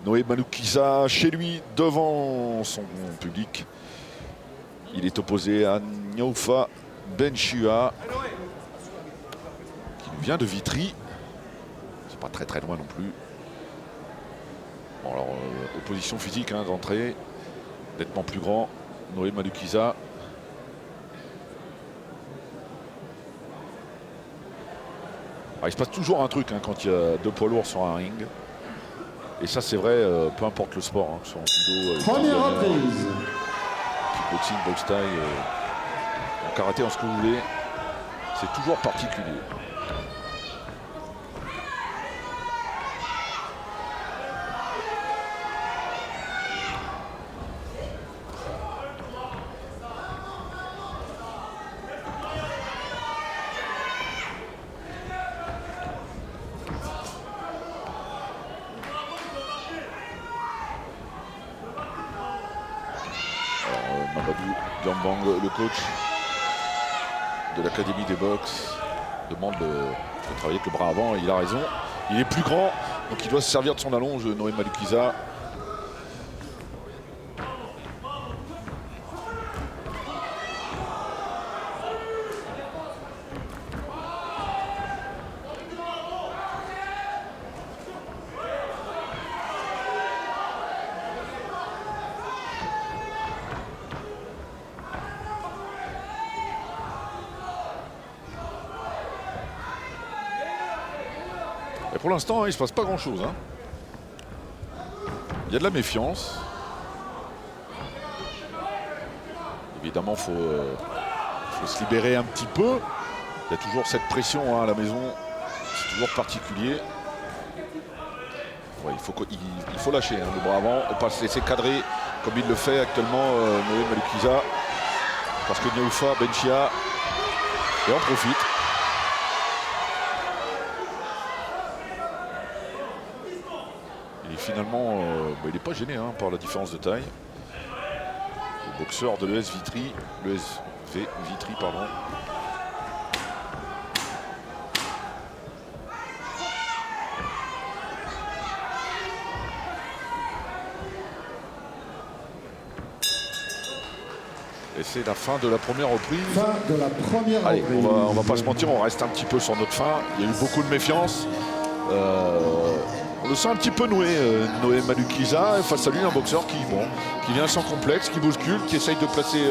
Noé Maloukiza chez lui devant son public. Il est opposé à Niaufa Benchua qui lui vient de Vitry. C'est pas très loin non plus. Bon alors opposition physique hein, d'entrée, nettement plus grand. Noé Maloukiza. Il se passe toujours un truc hein, quand il y a deux poids lourds sur un ring. Et ça c'est vrai, peu importe le sport, hein, que ce soit en judo, première reprise, kickboxing, boxe thaï, en karaté, en ce que vous voulez, c'est toujours particulier. Diambang, le coach de l'académie des box, demande de travailler avec le bras avant et il a raison. Il est plus grand, donc il doit se servir de son allonge, Noé Maloukiza. Et pour l'instant, il ne se passe pas grand-chose. Hein. Il y a de la méfiance. Évidemment, il faut se libérer un petit peu. Il y a toujours cette pression hein, à la maison. C'est toujours particulier. Ouais, il faut lâcher hein, le bras avant. On ne pas se laisser cadrer comme il le fait actuellement Noé Maloukiza. Parce que Niaufa Benchua et en profite. Et finalement, il n'est pas gêné hein, par la différence de taille. Le boxeur de l'ES Vitry, l'ESV Vitry, pardon. Et c'est la fin de la première reprise. Fin de la première Allez, reprise. on va pas se mentir, on reste un petit peu sur notre fin. Il y a eu beaucoup de méfiance. On le sent un petit peu Noé Maloukiza face à lui, un boxeur qui vient sans complexe, qui bouscule, qui essaye de placer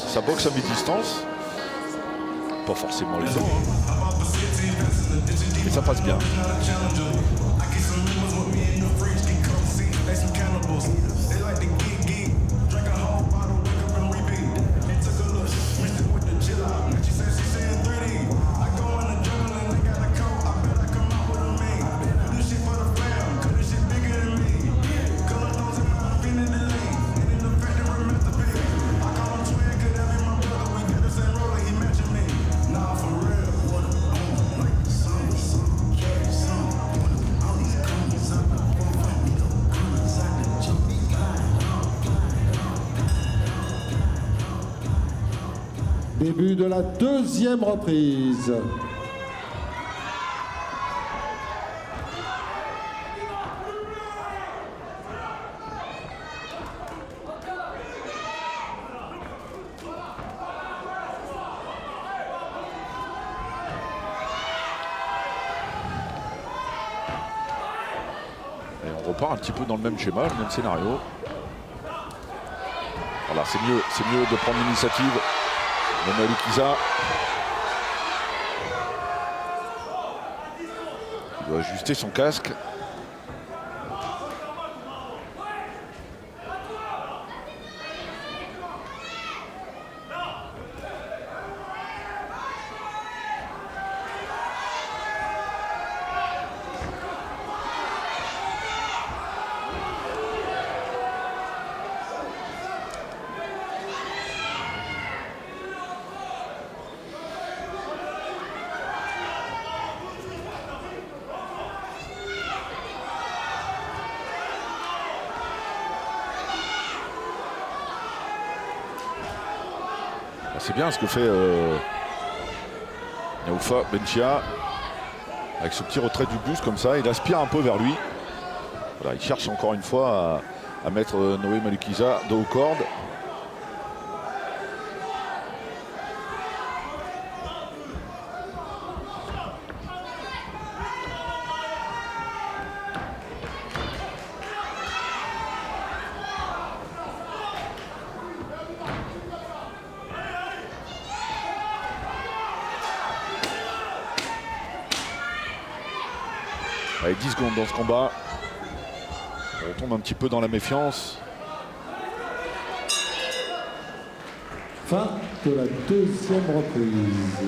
sa boxe à mi-distance. Pas forcément les dents. Mais ça passe bien. Début de la deuxième reprise. Et on repart un petit peu dans le même schéma, le même scénario. Voilà, c'est mieux de prendre l'initiative. Maloukiza. Il doit ajuster son casque. C'est bien ce que fait Niaufa Benchua avec ce petit retrait du buste comme ça. Il aspire un peu vers lui. Voilà, il cherche encore une fois à mettre Noé Malukiza dos aux cordes. Allez, 10 secondes dans ce combat. On tombe un petit peu dans la méfiance. Fin de la deuxième reprise.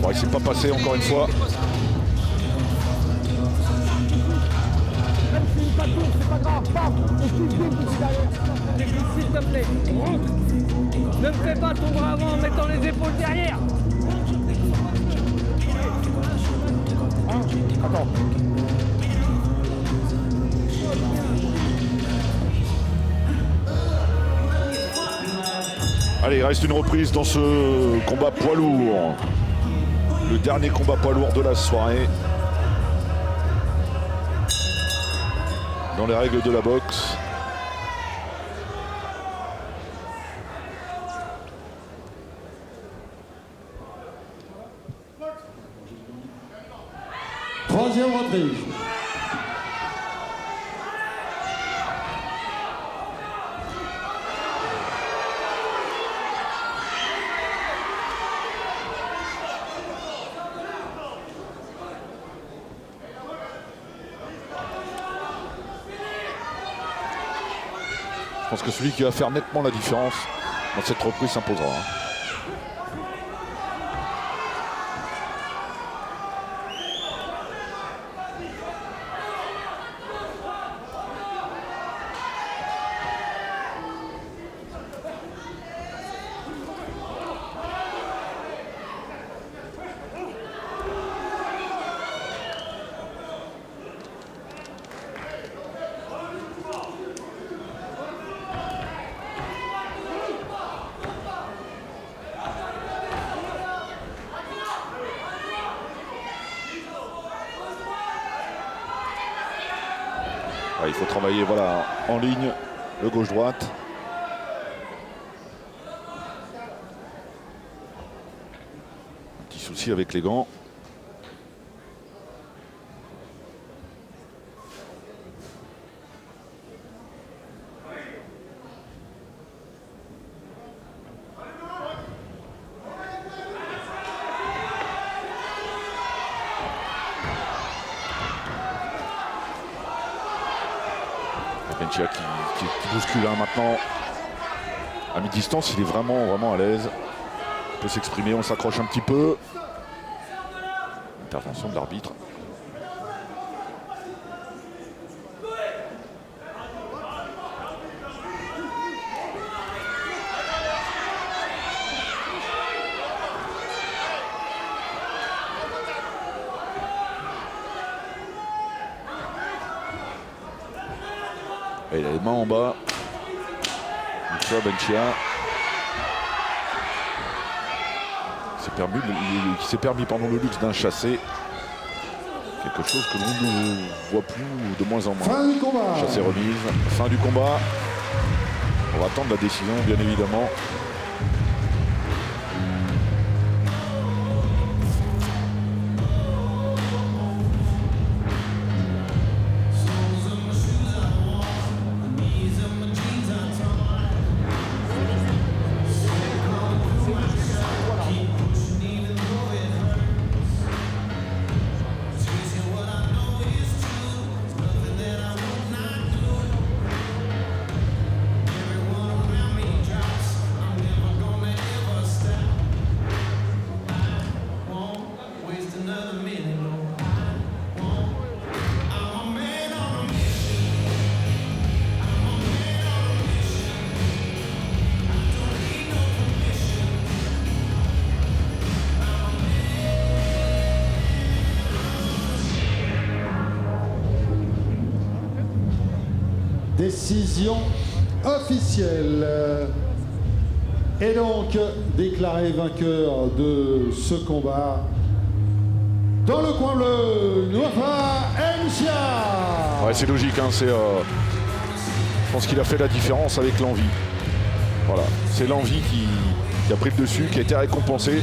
Bon, il s'est pas passé encore une fois. C'est pas grave, paf, on se dit derrière. S'il te plaît, rentre. Ne me fais pas ton bras avant en mettant les épaules derrière. Attends. Allez, il reste une reprise dans ce combat poids lourd. Le dernier combat poids lourd de la soirée. Dans les règles de la boxe. Troisième reprise. Je pense que celui qui va faire nettement la différence dans cette reprise s'imposera. Il faut travailler voilà, en ligne, le gauche-droite. Un petit souci avec les gants. Benchia qui bouscule maintenant à mi-distance, il est vraiment à l'aise. Il peut s'exprimer, on s'accroche un petit peu. Intervention de l'arbitre. Et il a les mains en bas. Benchia. Il s'est permis pendant le luxe d'un chassé. Quelque chose que l'on ne voit plus de moins en moins. Fin du combat. Chassé remise. Fin du combat. On va attendre la décision, bien évidemment. Décision officielle. Et donc, déclaré vainqueur de ce combat, dans le coin bleu, Noafa Nsia. Ouais, c'est logique, hein, je pense qu'il a fait la différence avec l'envie. Voilà, c'est l'envie qui a pris le dessus, qui a été récompensée.